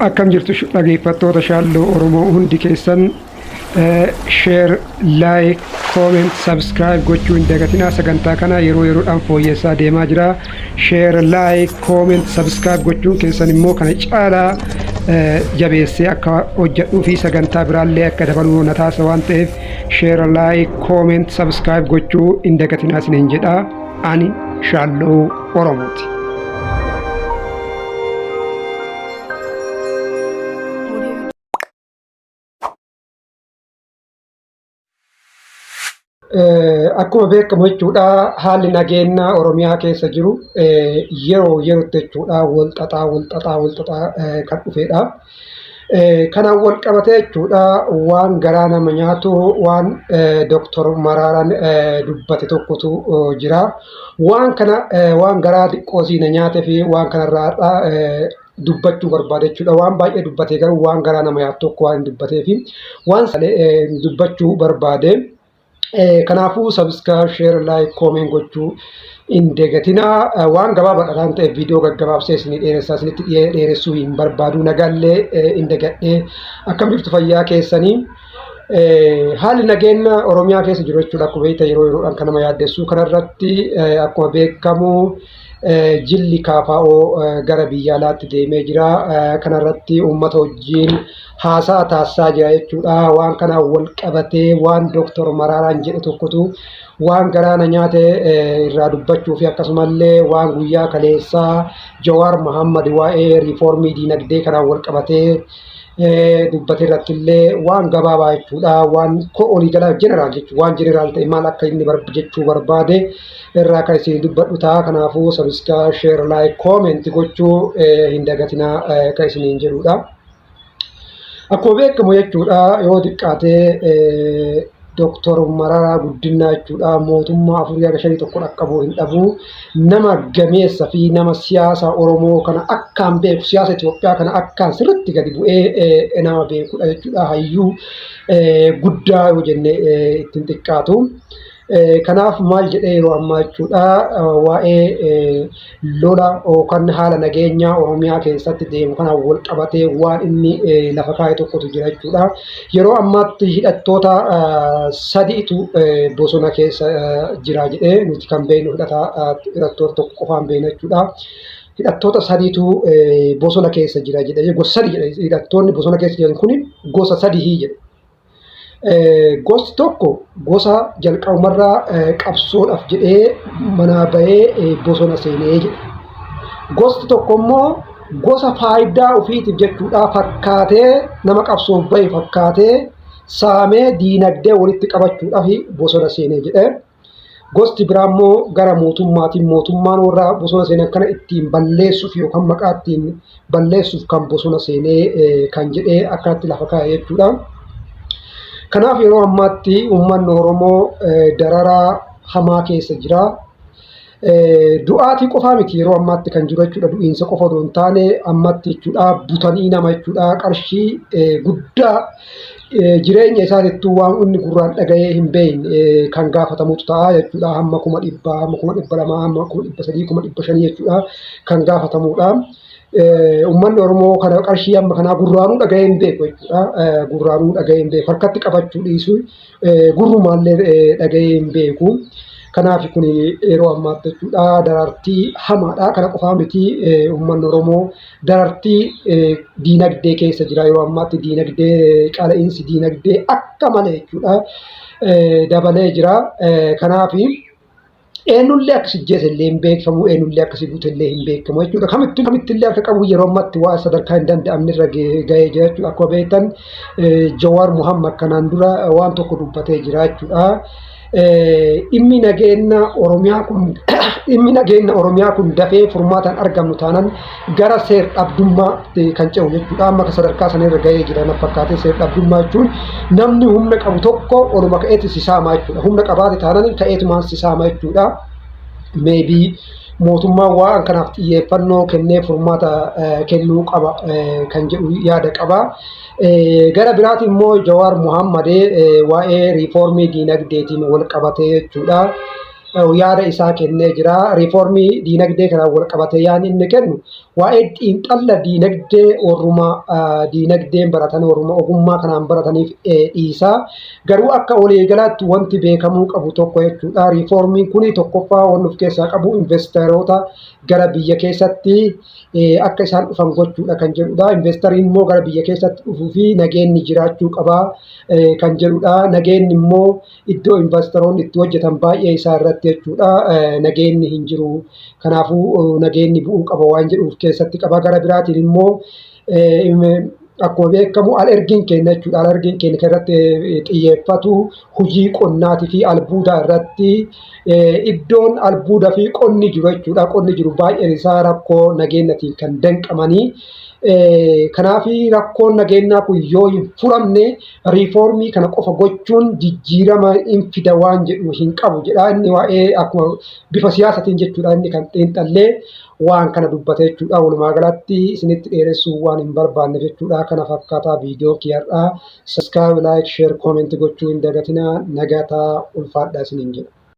Akkam jirtu dhaggeeffattoota shaalloo Oromoo hundi keessan share, like, comment, subscribe gochuu hin dagatinaa. Sagantaa kana yeroo yeroodhaan fooyyessaa deemaa jira. Share, like, comment, subscribe gochuun keessan immoo kana caalaa jabeessee akka hojjedhuu fi sagantaa biraallee akka dabaluu na taasisa waan ta'eef share, like, comment, subscribe gochuu hin dagatinaa isiniin jedha. Ani shaalloo Oromooti. Akkuma beekamu jechuudha haalli nageenya Oromiyaa keessa jiru yeroo yerootti jechuudha wal xaxaa kan dhufedha. Kanaan wal qabatee jechuudha waan garaa nama nyaatu waan Dr. Mararaan dubbate tokkotu jira. Waan kana waan garaa xiqqoosii na nyaatee fi waan kanarraa dubbachuu barbaade jechuudha. Waan baay'ee dubbatee garuu waan garaa nama nyaatu tokko waan dubbatee fi waan dubbachuu barbaade. Kanaafuu subscribe, share, like, comment gochuu hin dagatinaa. Waan gabaabaadhaan ta'e viidiyoo gaggabaabsee isin isinitti dheeressuu hin barbaadu. Nagaallee hin dagadhee akkam jirtu fayyaa keessanii. Haalli nageenya Oromiyaa keessa jiru jechuudha. Akkuma beektan yeroo yeroodhaan kan nama yaaddessu kanarratti akkuma beekamu jilli KFO gara biyya alaatti deemee jira. Kanarratti uummata wajjin haasaa taasisaa jira jechuudha. Waan kana wal qabatee waan Dr. Mararaan jedhe tokkotu waan garaa na nyaate irraa dubbachuu fi akkasumallee waan guyyaa kaleessaa Jawaar Mohammad waa'ee riifoormii diinagdee kanaan wal qabatee dubbate irratti illee waan gabaabaa jechuudha. Waan olii galaa jeneraal jechuudha. Waan jeneraal ta'e maal akka inni jechuu barbaade irraa kan isin dubbadhu ta'a. Kanaafuu subscribe, share, like, comment gochuu hin dagatinaa kan isiniin jedhudha. Akkuma beekamu jechuudha yoo xiqqaatee Dr. Mararaa Guddinaa jechuudha mootummaa 451 qabu hin dhabu nama gameessa fi nama siyaasa Oromoo kana akkaan beeku siyaasa Itoophiyaa kana akkaan sirriitti gadi bu'ee nama beekudha jechuudha. Hayyuu guddaa yoo jenne ittiin xiqqaatu. Kanaaf maal jedhee yeroo ammaa jechuudha waa'ee lola yookaan haala nageenyaa Oromiyaa keessatti deemu kana wal qabatee waan inni lafa kaa'e tokkotu jira jechuudha. Yeroo ammaatti hidhattoota sadiitu bosona keessa jira jedhee nuti kan beeknu hidhattoota tokko qofaan beekna jechuudha. Hidhattoota sadiitu bosona keessa jira jedhee gosa sadi jedhe hidhattoonni bosona keessa jiran kun gosa sadii jedhe. Gosti tokko gosa jalqabumarraa qabsoodhaaf jedhee manaa bahee bosona seenee jedhe. Gosti tokko immoo gosa faayidaa ofiitiif jechuudha fakkaatee nama qabsoof bahe fakkaatee saamee diinagdee walitti qabachuudhaaf bosona seenee jedhe. Gosti biraa immoo gara mootummaatiin mootummaan warra bosona seenan kana ittiin balleessuuf yookaan maqaa ittiin balleessuuf kan bosona seenee kan jedhee akkanatti lafa kaa'e jechuudha. Kanaaf yeroo ammaatti uummanni Oromoo dararaa hamaa keessa jira. Du'aatii qofaa miti yeroo ammaatti kan jiru jechuudha. Du'iinsa qofa osoo hin taane ammatti jechuudha butanii nama jechuudha qarshii guddaa jireenya isaatittuu waan inni gurraan dhaga'ee hin beekne kan gaafatamutu ta'a jechuudha. Hamma 100,000, hamma 200,000, hamma 300,000, 500,000 jechuudha kan gaafatamudha. Uummanni Oromoo kana qarshii amma kanaa gurraanuu dhaga'ee hin beeku jechuudha. Gurraanuu dhaga'ee hin beeku. Harkatti qabachuu dhiisu gurrumaallee dhaga'ee hin beeku. Kanaaf kun yeroo ammaatti jechuudha darartii hamaadha. Kana qofaa miti uummanni Oromoo darartii diinagdee keessa jira. Yeroo ammaatti diinagdee qaala'insi diinagdee akka malee jechuudha dabalee jira. Kanaaf eenyullee akkasii jeesallee hin beekamu, eenyullee akkasii guutallee hin beekamu jechuudha. Kamittillee akka qabu yeroo ammaatti waa sadarkaa hin danda'amne irra gahee jira jechuudha. Akkuma beektan Jawaar Mohammad kanaan dura waan tokko dubbatee jira jechuudha. Dhimmi nageenya Oromiyaa kun dafee furmaataan argamnu taanaan gara seer dhabdummaa kan ce'u jechuudha. Amma sadarkaa sanarra gahee jira na fakkaatee seer dhabdummaa jechuun namni humna qabu tokko oluma ka'eetti si saama jechuudha. Humna qabaate taanaan ka'eetumaan si saama jechuudha. Maybe mootummaan waan kanaaf xiyyeeffannoo kennee furmaata kennuu qaba kan jedhu yaada qaba. Gara biraati immoo Jawaar Mohammad waa'ee riifoormii diinagdeetiin wal qabatee jechuudha. yaada isaa kennee jira. Riifoormii diinagdee kanaan wal qabatee yaadni inni kennu waa'ee xiinxalla diinagdee warrumaa diinagdeen baratan warruma ogummaa kanaan barataniif dhiisaa. Garuu akka waliigalaatti wanti beekamuu qabu tokko jechuudha. Riiformiin kun tokkoffaa waan of keessaa qabu investeeroota gara biyya keessatti akka isaan dhufan gochuudha kan jedhudha. Investariin immoo gara biyya keessatti dhufuu fi nageenyi jiraachuu qabaa kan jedhudha. Nageenyi immoo iddoo investeroonni itti hojjetan baay'ee isaa irratti jechuudha. Nageenyi hin jiru. Kanaafuu nageenyi bu'uu qaba waan jedhuuf keessatti qaba. Gara biraatiin immoo akkuma beekamu alergiin keenya jechuudha. Alergiin keenya irratti xiyyeeffatu hojii qonnaatii fi albuudaa irratti iddoon albuudaa fi qonni jiru jechuudha. Qonni jiru baay'een isaa rakkoo nageenyatiin kan danqamanii. Kanaaf rakkoon nageenyaa kun yoo hin furamne riiformii kana qofa gochuun jijjiirama hin fida waan jedhu hin qabu jedha. Inni waa'ee akkuma bifa siyaasatiin jechuudha inni kan xiinxallee waan kana dubbate jechuudha. Walumaa galatti isinitti dheeressuu waan hin barbaanne jechuudha. Kana fakkaataa viidiyoo kiyyaadhaa. Subscribe, like, share, comment gochuu hin dagatinaa. Nagataa ulfaadhaa isiniin jedha.